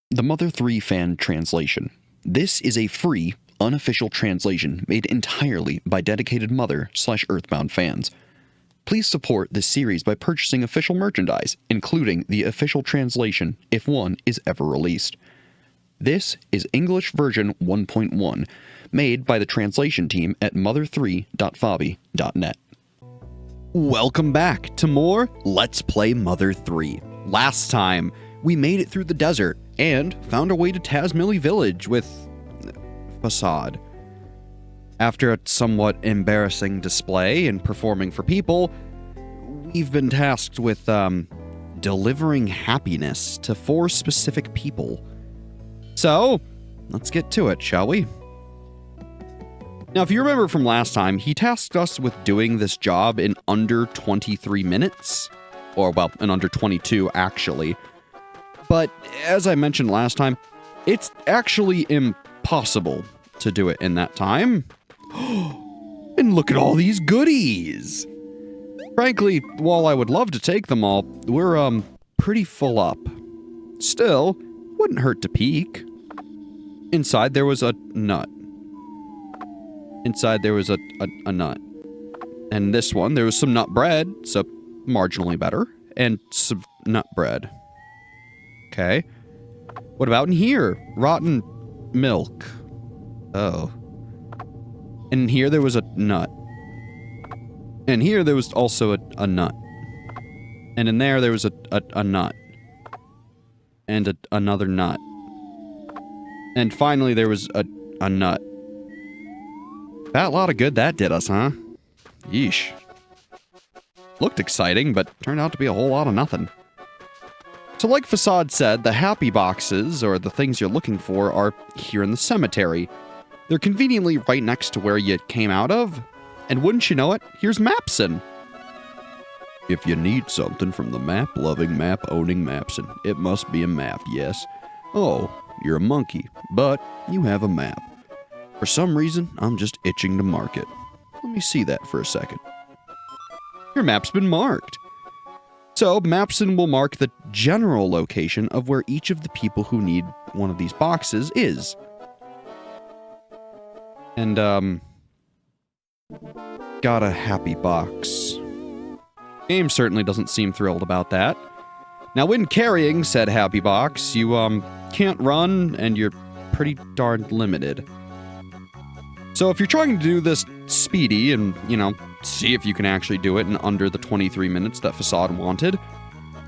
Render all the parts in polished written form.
The Mother 3 Fan Translation. This is a free, unofficial translation made entirely by dedicated Mother/Earthbound fans. Please support this series by purchasing official merchandise, including the official translation if one is ever released. This is English version 1.1, made by the translation team at mother3.fabi.net. Welcome back to more Let's Play Mother 3. Last time, we made it through the desert and found our way to Tazmily Village with Facade. After a somewhat embarrassing display and performing for people, we've been tasked with delivering happiness to 4 specific people. So, let's get to it, shall we? Now, if you remember from last time, he tasked us with doing this job in under 23 minutes. Or, well, in under 22, actually. But, as I mentioned last time, it's actually impossible to do it in that time. And look at all these goodies! Frankly, while I would love to take them all, we're, pretty full up. Still, wouldn't hurt to peek. Inside there was a nut. Inside there was a nut. And this one, there was some nut bread, so marginally better. And some nut bread. Okay. What about in here? Rotten milk. Oh. And here there was a nut. And here there was also a nut. And in there was a nut. And another nut. And finally there was a nut. That lot of good that did us, huh? Yeesh. Looked exciting, but turned out to be a whole lot of nothing. So like Facade said, the happy boxes, or the things you're looking for, are here in the cemetery. They're conveniently right next to where you came out of. And wouldn't you know it, here's Mapson. If you need something from the map-loving, map-owning Mapson, it must be a map, yes. Oh, you're a monkey, but you have a map. For some reason, I'm just itching to mark it. Let me see that for a second. Your map's been marked. So, Mapson will mark the general location of where each of the people who need one of these boxes is. And, got a happy box. Game certainly doesn't seem thrilled about that. Now, when carrying said happy box, you, can't run, and you're pretty darn limited. So if you're trying to do this speedy and, see if you can actually do it in under the 23 minutes that Facade wanted,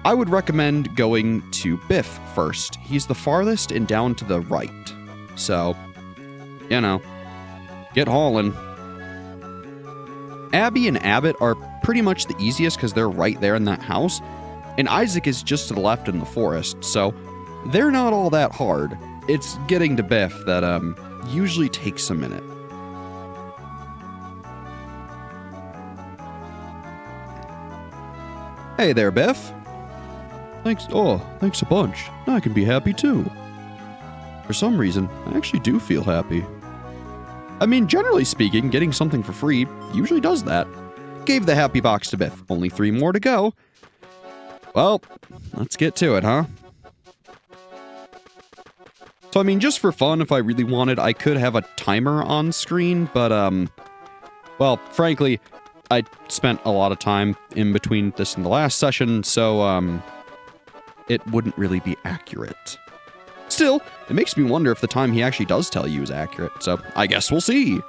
I would recommend going to Biff first. He's the farthest and down to the right. So, get hauling. Abby and Abbott are pretty much the easiest because they're right there in that house, and Isaac is just to the left in the forest, so they're not all that hard. It's getting to Biff that, usually takes a minute. Hey there, Biff. Thanks a bunch. Now I can be happy too. For some reason, I actually do feel happy. I mean, generally speaking, getting something for free usually does that. Gave the happy box to Biff. Only 3 more to go. Well, let's get to it, huh? So, I mean, just for fun, if I really wanted, I could have a timer on screen, but, well, frankly, I spent a lot of time in between this and the last session, so, it wouldn't really be accurate. Still, it makes me wonder if the time he actually does tell you is accurate, so I guess we'll see.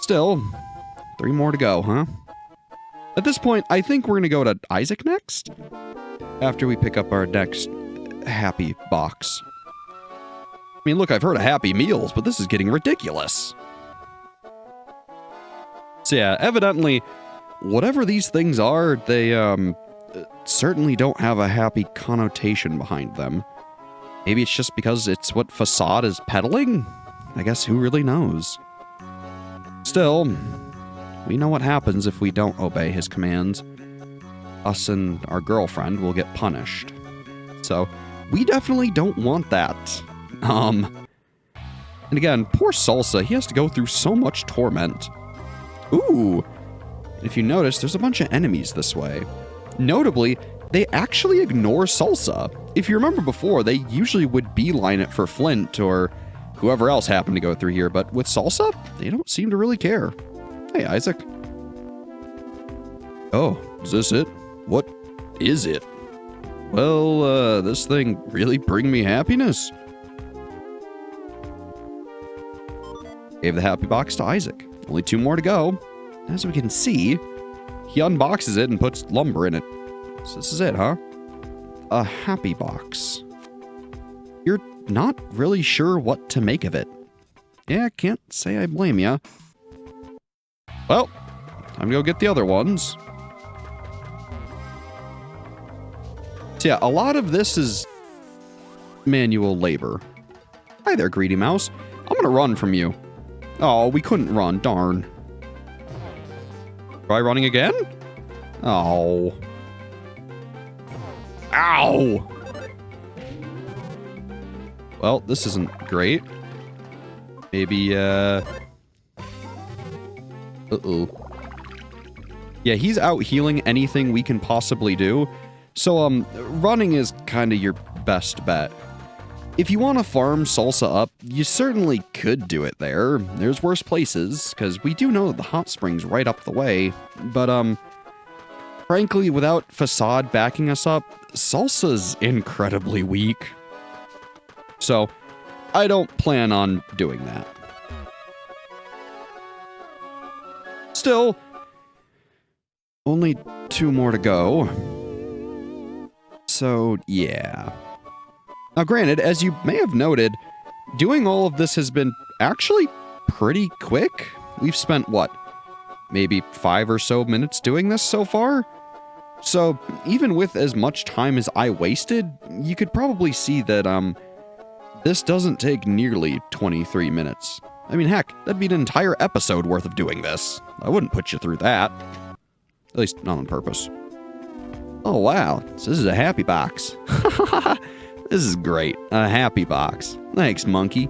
Still, 3 more to go, huh? At this point, I think we're gonna go to Isaac next, after we pick up our next happy box. I mean, look, I've heard of Happy Meals, but this is getting ridiculous. So yeah, evidently, whatever these things are, they, certainly don't have a happy connotation behind them. Maybe it's just because it's what Facade is peddling? I guess who really knows? Still, we know what happens if we don't obey his commands. Us and our girlfriend will get punished. So, we definitely don't want that. And again, poor Salsa, he has to go through so much torment. Ooh! If you notice, there's a bunch of enemies this way. Notably, they actually ignore Salsa. if you remember before, they usually would beeline it for Flint or whoever else happened to go through here, but with Salsa, they don't seem to really care. Hey, Isaac. Oh, is this it? What is it? Well, this thing really bring me happiness. Gave the happy box to Isaac. Only 2 more to go. As we can see, he unboxes it and puts lumber in it. So this is it, huh? A happy box. You're not really sure what to make of it. Yeah, can't say I blame ya. Well, time to go get the other ones. So yeah, a lot of this is manual labor. Hi there, Greedy Mouse. I'm gonna run from you. Oh, we couldn't run, darn. Try running again? Oh. Ow! Well, this isn't great. Maybe, uh-oh. Yeah, he's out healing anything we can possibly do. So, running is kind of your best bet. If you want to farm Salsa up, you certainly could do it there. There's worse places, because we do know that the hot spring's right up the way. But, frankly, without Facade backing us up, Salsa's incredibly weak. So, I don't plan on doing that. Still, only 2 more to go. So, yeah. Now, granted, as you may have noted, doing all of this has been actually pretty quick. We've spent, what, maybe 5 or so minutes doing this so far? So, even with as much time as I wasted, you could probably see that, this doesn't take nearly 23 minutes. I mean, heck, that'd be an entire episode worth of doing this. I wouldn't put you through that. At least, not on purpose. Oh, wow. So this is a happy box. This is great. A happy box. Thanks, monkey.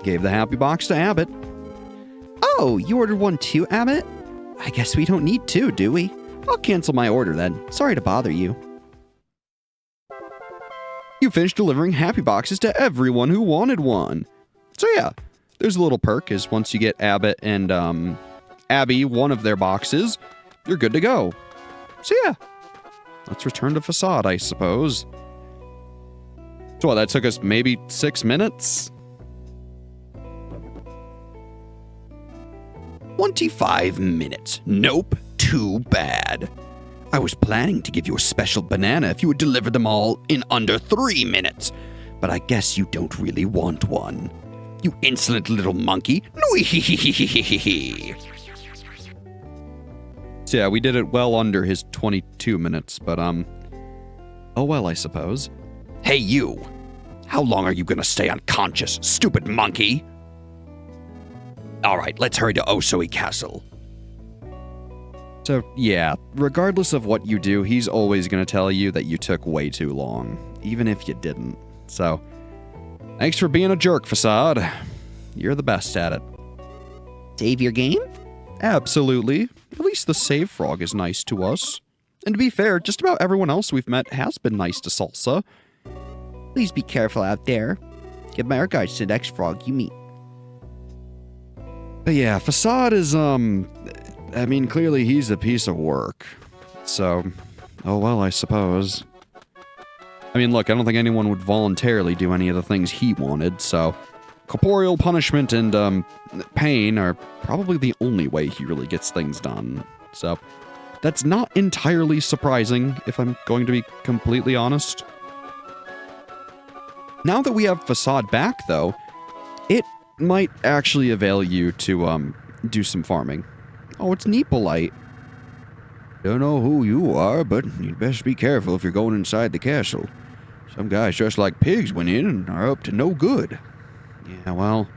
Gave the happy box to Abbott. Oh, you ordered one too, Abbott? I guess we don't need 2, do we? I'll cancel my order then. Sorry to bother you. You finished delivering happy boxes to everyone who wanted one. So yeah, there's a little perk is once you get Abbott and Abby one of their boxes, you're good to go. So yeah, let's return to Facade, I suppose. So what, that took us maybe 6 minutes? 25 minutes. Nope, too bad. I was planning to give you a special banana if you would deliver them all in under 3 minutes. But I guess you don't really want one. You insolent little monkey. So yeah, we did it well under his 22 minutes, but oh well, I suppose. Hey you! How long are you gonna stay unconscious, stupid monkey? Alright, let's hurry to Osoi Castle. So, yeah, regardless of what you do, he's always going to tell you that you took way too long, even if you didn't. So, thanks for being a jerk, Facade. You're the best at it. Save your game? Absolutely. At least the save frog is nice to us. And to be fair, just about everyone else we've met has been nice to Salsa. Please be careful out there. Give my regards to the next frog you meet. But yeah, Facade is, I mean, clearly he's a piece of work. So, oh well, I suppose. I mean, look, I don't think anyone would voluntarily do any of the things he wanted, so corporeal punishment and, pain are probably the only way he really gets things done. So, that's not entirely surprising, if I'm going to be completely honest. Now that we have Facade back, though, it might actually avail you to, do some farming. Oh, it's Neepolite. Don't know who you are, but you'd best be careful if you're going inside the castle. Some guys dressed like pigs went in and are up to no good. Yeah, well,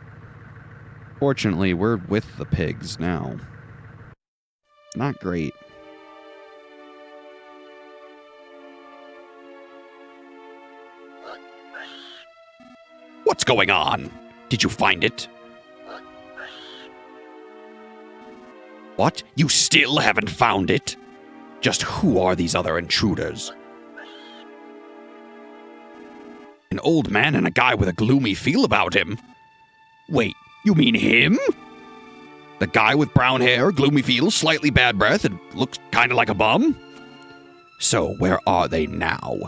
fortunately, we're with the pigs now. Not great. What's going on? Did you find it? What? You still haven't found it? Just who are these other intruders? An old man and a guy with a gloomy feel about him? Wait, you mean him? The guy with brown hair, gloomy feel, slightly bad breath, and looks kinda like a bum? So, where are they now?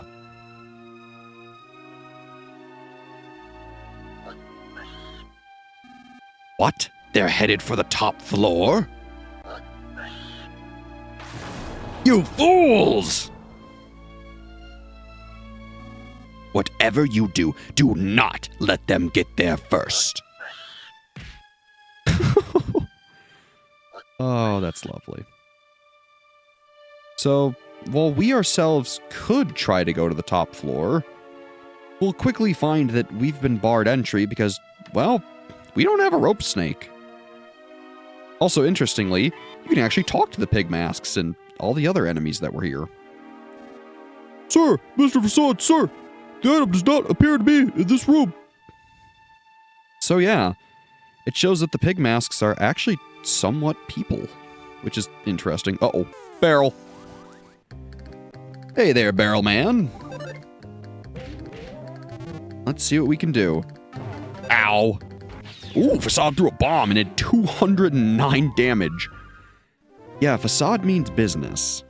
What? They're headed for the top floor? You fools! Whatever you do, do not let them get there first. Oh, that's lovely. So, while we ourselves could try to go to the top floor, we'll quickly find that we've been barred entry because, well, we don't have a rope snake. Also, interestingly, you can actually talk to the pig masks and all the other enemies that were here. Sir, Mr. Facade, sir, the item does not appear to be in this room. So yeah, it shows that the pig masks are actually somewhat people, which is interesting. Uh-oh, barrel. Hey there, barrel man. Let's see what we can do. Ow. Ooh, Facade threw a bomb and did 209 damage. Yeah, Facade means business.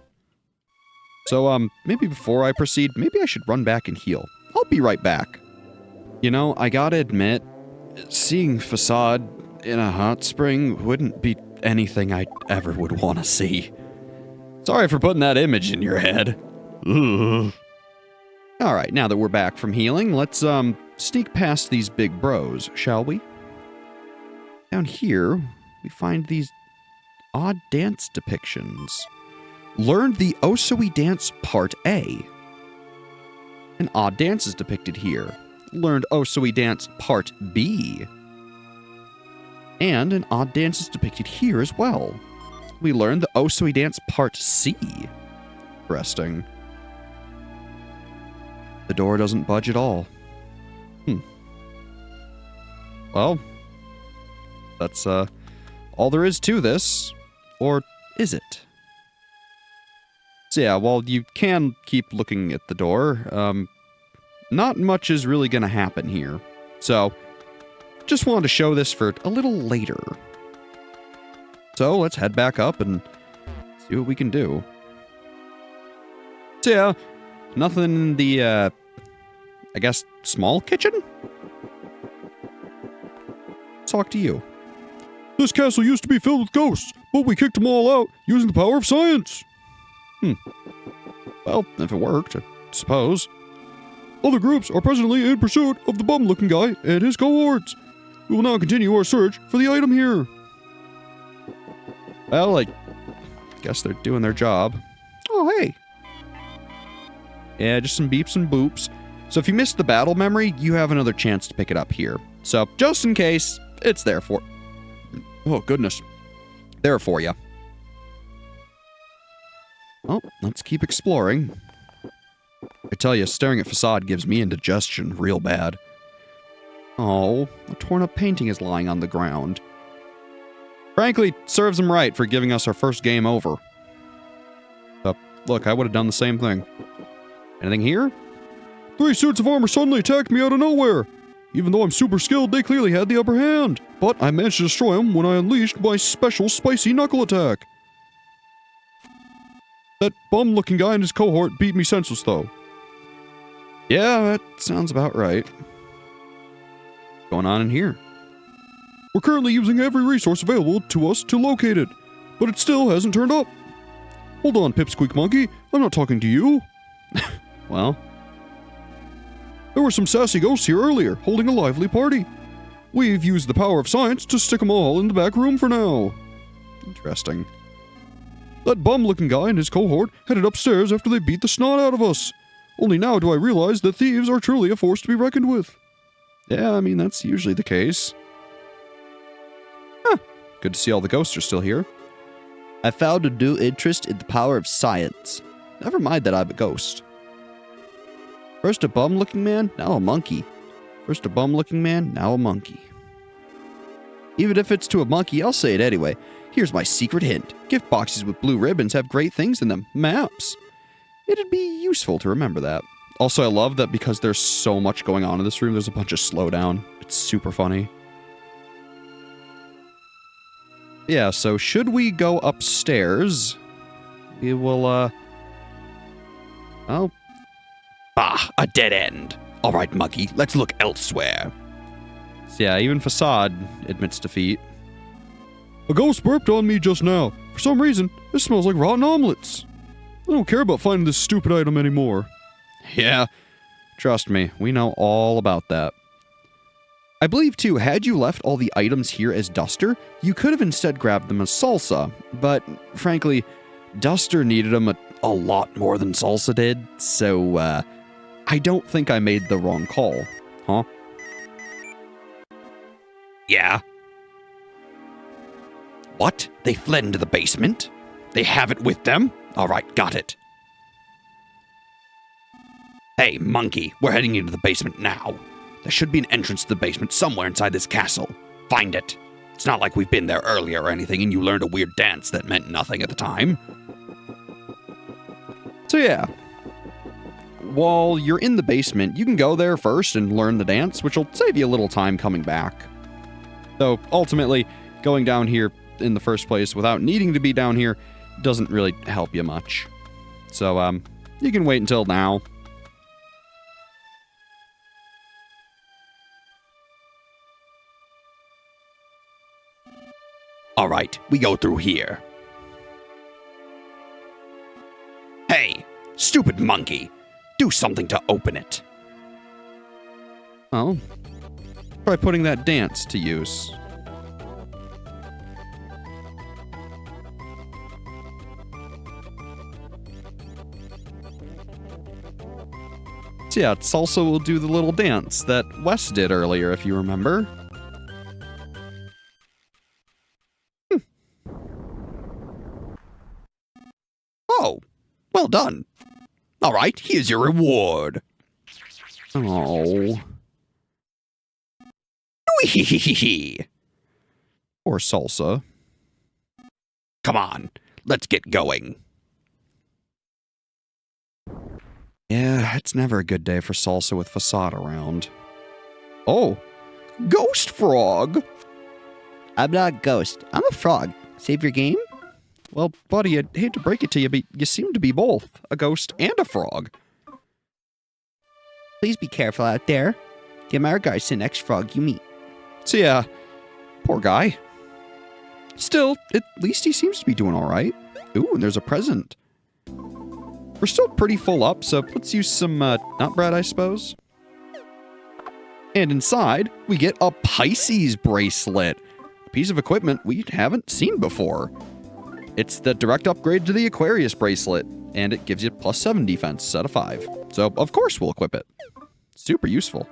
So, maybe before I proceed, maybe I should run back and heal. I'll be right back. You know, I gotta admit, seeing Facade in a hot spring wouldn't be anything I ever would want to see. Sorry for putting that image in your head. Alright, now that we're back from healing, let's, sneak past these big bros, shall we? Down here, we find these odd dance depictions. Learned the Osoi dance part A. An odd dance is depicted here. Learned Osoi dance part B. And an odd dance is depicted here as well. We learned the Osoi dance part C. Interesting. The door doesn't budge at all. Well, that's all there is to this. Or is it? So yeah, while you can keep looking at the door, not much is really going to happen here. So, just wanted to show this for a little later. So, let's head back up and see what we can do. So yeah, nothing in the, I guess, small kitchen? Talk to you. This castle used to be filled with ghosts, but we kicked them all out using the power of science. Well, if it worked, I suppose. Other groups are presently in pursuit of the bum-looking guy and his cohorts. We will now continue our search for the item here. Well, I guess they're doing their job. Oh, hey. Yeah, just some beeps and boops. So if you missed the battle memory, you have another chance to pick it up here. So, just in case, it's there for... Oh, goodness. There for you. Well, let's keep exploring. I tell you, staring at Facade gives me indigestion real bad. Oh, a torn-up painting is lying on the ground. Frankly, serves him right for giving us our first game over. Look, I would have done the same thing. Anything here? 3 suits of armor suddenly attacked me out of nowhere. Even though I'm super skilled, they clearly had the upper hand. But I managed to destroy them when I unleashed my special spicy knuckle attack. That bum-looking guy and his cohort beat me senseless, though. Yeah, that sounds about right. What's going on in here? We're currently using every resource available to us to locate it, but it still hasn't turned up. Hold on, Pipsqueak Monkey. I'm not talking to you. Well, there were some sassy ghosts here earlier, holding a lively party. We've used the power of science to stick them all in the back room for now. interesting. That bum-looking guy and his cohort headed upstairs after they beat the snot out of us. Only now do I realize that thieves are truly a force to be reckoned with. Yeah, I mean, that's usually the case. Huh. Good to see all the ghosts are still here. I found a new interest in the power of science. Never mind that I'm a ghost. First a bum-looking man, now a monkey. First a bum-looking man, now a monkey. Even if it's to a monkey, I'll say it anyway. Here's my secret hint. Gift boxes with blue ribbons have great things in them. Maps. It'd be useful to remember that. Also, I love that because there's so much going on in this room, there's a bunch of slowdown. It's super funny. Yeah, so should we go upstairs? We will, oh. Bah, a dead end. All right, Monkey, let's look elsewhere. So yeah, even Facade admits defeat. A ghost burped on me just now. For some reason, it smells like rotten omelets. I don't care about finding this stupid item anymore. Yeah, trust me, we know all about that. I believe, too, had you left all the items here as Duster, you could have instead grabbed them as Salsa, but frankly, Duster needed them a lot more than Salsa did, so, I don't think I made the wrong call, huh? Yeah. What? They fled into the basement? They have it with them? All right, got it. Hey, Monkey, we're heading into the basement now. There should be an entrance to the basement somewhere inside this castle. Find it. It's not like we've been there earlier or anything and you learned a weird dance that meant nothing at the time. So yeah, while you're in the basement, you can go there first and learn the dance, which will save you a little time coming back. Though, ultimately, going down here in the first place without needing to be down here doesn't really help you much. So, you can wait until now. All right, we go through here. Hey, stupid monkey, do something to open it. Oh, try putting that dance to use. So yeah, Salsa will do the little dance that Wes did earlier, if you remember. Oh, well done. All right, here's your reward. Oh. Wee-hee-hee-hee. Or Salsa. Come on, let's get going. Yeah, it's never a good day for Salsa with Facade around. Oh, Ghost Frog. I'm not a ghost. I'm a frog. Save your game? Well, buddy, I'd hate to break it to you, but you seem to be both a ghost and a frog. Please be careful out there. Give my regards to the next frog you meet. So yeah, poor guy. Still, at least he seems to be doing all right. Ooh, and there's a present. We're still pretty full up, so let's use some nut bread, I suppose. And inside, we get a Pisces bracelet. A piece of equipment we haven't seen before. It's the direct upgrade to the Aquarius bracelet, and it gives you +7 defense out of 5. So, of course, we'll equip it. Super useful.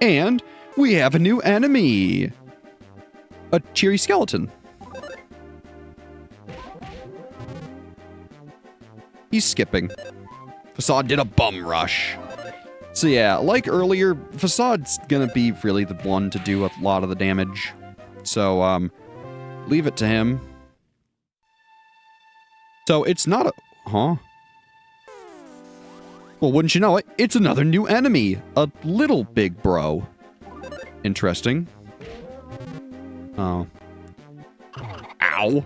And we have a new enemy. A cheery skeleton. He's skipping. Facade did a bum rush. So yeah, like earlier, Facade's gonna be really the one to do a lot of the damage. So, leave it to him. So it's not a... Huh? Well, wouldn't you know it, it's another new enemy. A little big bro. Interesting. Oh. Ow.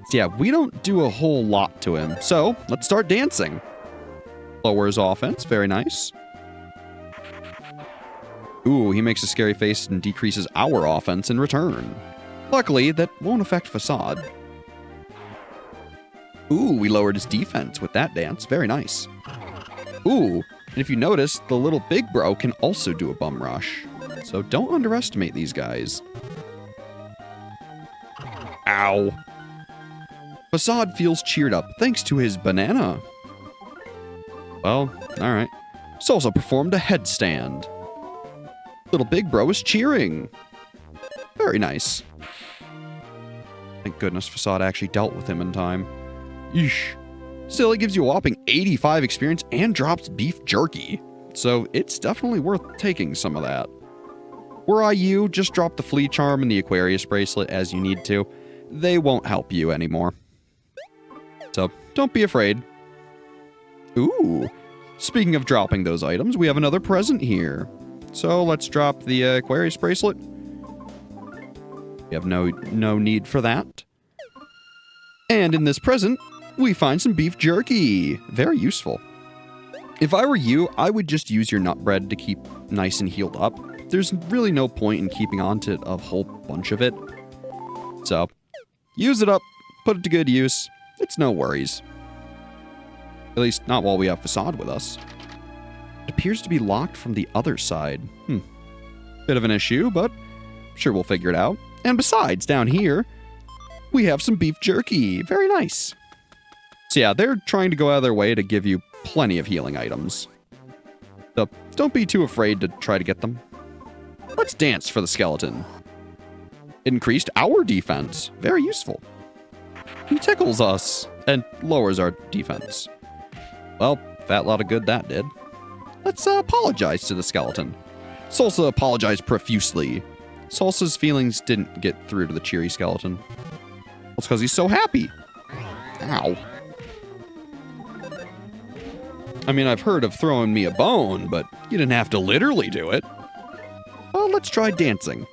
So yeah, we don't do a whole lot to him. So, let's start dancing. Lowers offense, very nice. Ooh, he makes a scary face and decreases our offense in return. Luckily, that won't affect Facade. Ooh, we lowered his defense with that dance. Very nice. Ooh, and if you notice, the little big bro can also do a bum rush. So don't underestimate these guys. Ow. Facade feels cheered up thanks to his banana. Well, alright. Salsa performed a headstand. Little big bro is cheering. Very nice. Thank goodness Facade actually dealt with him in time. Yeesh. Still, it gives you a whopping 85 experience and drops beef jerky. So it's definitely worth taking some of that. Were I you, just drop the flea charm and the Aquarius bracelet as you need to. They won't help you anymore. So, don't be afraid. Ooh, speaking of dropping those items, we have another present here. So, let's drop the Aquarius bracelet. We have no need for that. And in this present, we find some beef jerky. Very useful. If I were you, I would just use your nut bread to keep nice and healed up. There's really no point in keeping on to a whole bunch of it. So, use it up, put it to good use. It's no worries. At least, not while we have Facade with us. It appears to be locked from the other side. Bit of an issue, but I'm sure we'll figure it out. And besides, down here, we have some beef jerky. Very nice. So yeah, they're trying to go out of their way to give you plenty of healing items. So don't be too afraid to try to get them. Let's dance for the skeleton. Increased our defense. Very useful. He tickles us and lowers our defense. Well, fat lot of good that did. Let's apologize to the skeleton. Salsa apologized profusely. Salsa's feelings didn't get through to the cheery skeleton. It's because he's so happy. Ow. I mean, I've heard of throwing me a bone, but you didn't have to literally do it. Well, let's try dancing.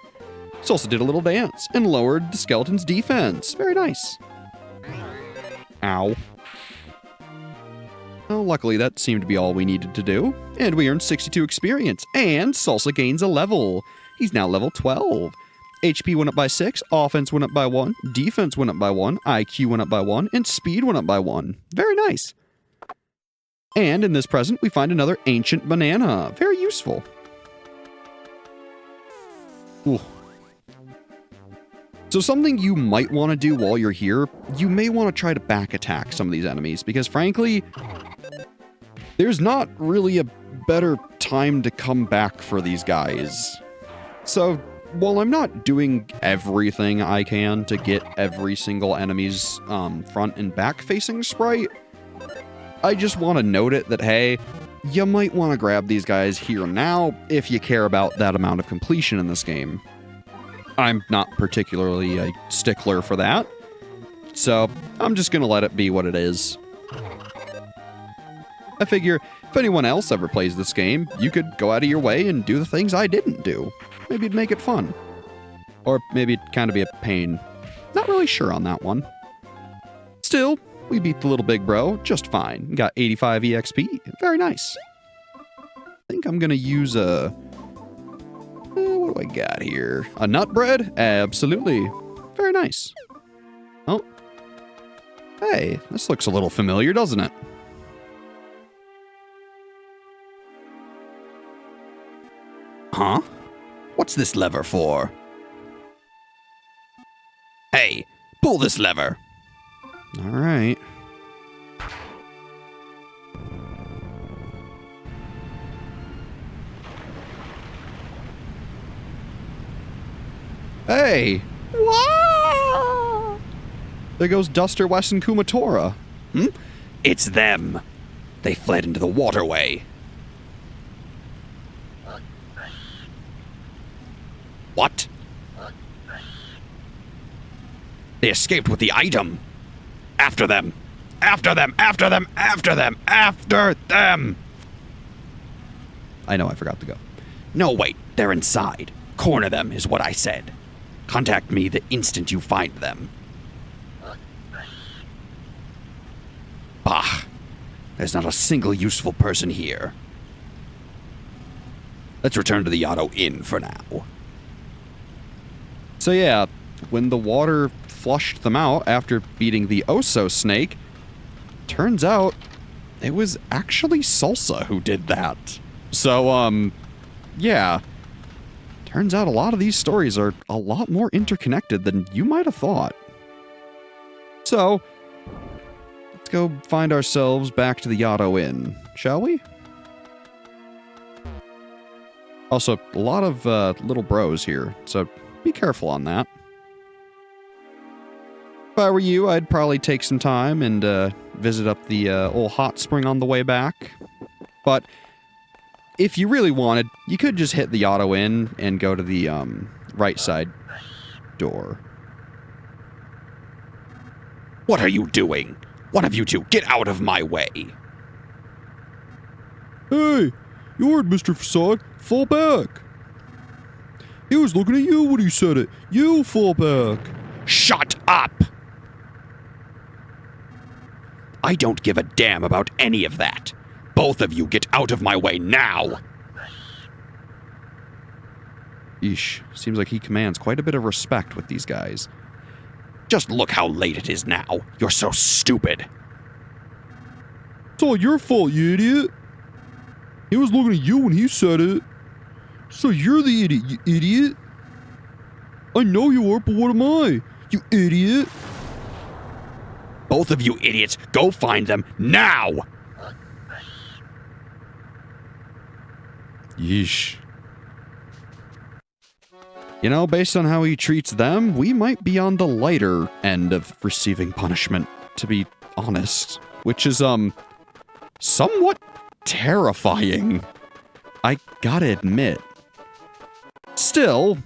Salsa did a little dance and lowered the skeleton's defense. Very nice. Ow. Well, luckily that seemed to be all we needed to do. And we earned 62 experience. And Salsa gains a level. He's now level 12. HP went up by 6, offense went up by 1, defense went up by 1, IQ went up by 1, and speed went up by 1. Very nice. And in this present, we find another ancient banana. Very useful. Ooh. So something you might want to do while you're here, you may want to try to back attack some of these enemies, because frankly, there's not really a better time to come back for these guys. So, while I'm not doing everything I can to get every single enemy's front and back facing sprite, I just want to note it that, hey, you might want to grab these guys here and now if you care about that amount of completion in this game. I'm not particularly a stickler for that, so I'm just going to let it be what it is. I figure if anyone else ever plays this game, you could go out of your way and do the things I didn't do. Maybe it'd make it fun. Or maybe it'd kind of be a pain. Not really sure on that one. Still, we beat the little big bro just fine. Got 85 EXP. Very nice. I think I'm going to use a... what do I got here? A nut bread? Absolutely. Very nice. Oh. Hey, this looks a little familiar, doesn't it? Huh? What's this lever for? Hey, pull this lever. All right. Hey! Wow! There goes Duster, West, and Kumatora. It's them. They fled into the waterway. What? They escaped with the item. After them. After them. After them. After them. After them. I know I forgot to go. No, wait. They're inside. Corner them is what I said. Contact me the instant you find them. Bah. There's not a single useful person here. Let's return to the Yotto Inn for now. So yeah, when the water flushed them out after beating the Oso snake, turns out it was actually Salsa who did that. So, yeah. Turns out a lot of these stories are a lot more interconnected than you might have thought. So, let's go find ourselves back to the Yotto Inn, shall we? Also, a lot of little bros here, so be careful on that. If I were you, I'd probably take some time and visit up the old hot spring on the way back. But if you really wanted, you could just hit the auto in and go to the right side door. What are you doing? One of you two, get out of my way. Hey, you heard Mr. Facade. Fall back. He was looking at you when he said it. You fall back. Shut up! I don't give a damn about any of that. Both of you get out of my way now! Eesh, seems like he commands quite a bit of respect with these guys. Just look how late it is now. You're so stupid. It's all your fault, you idiot. He was looking at you when he said it. So you're the idiot, you idiot. I know you are, but what am I? You idiot. Both of you idiots, go find them now! Yeesh. You know, based on how he treats them, we might be on the lighter end of receiving punishment, to be honest. Which is, somewhat terrifying. I gotta admit. Still,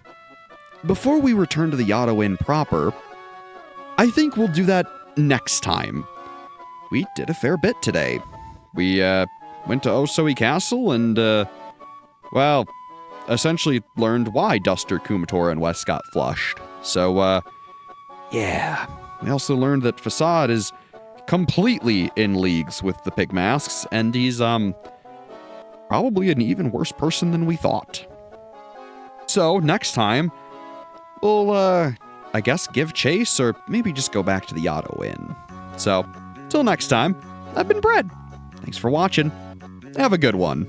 before we return to the Auto Inn proper, I think we'll do that next time. We did a fair bit today. We, went to Osoi Castle and, well, essentially learned why Duster, Kumatora, and West got flushed. So, yeah. We also learned that Facade is completely in leagues with the Pig Masks, and he's, probably an even worse person than we thought. So, next time, we'll, I guess give chase, or maybe just go back to the Auto Inn. So, till next time, I've been Brad. Thanks for watching. Have a good one.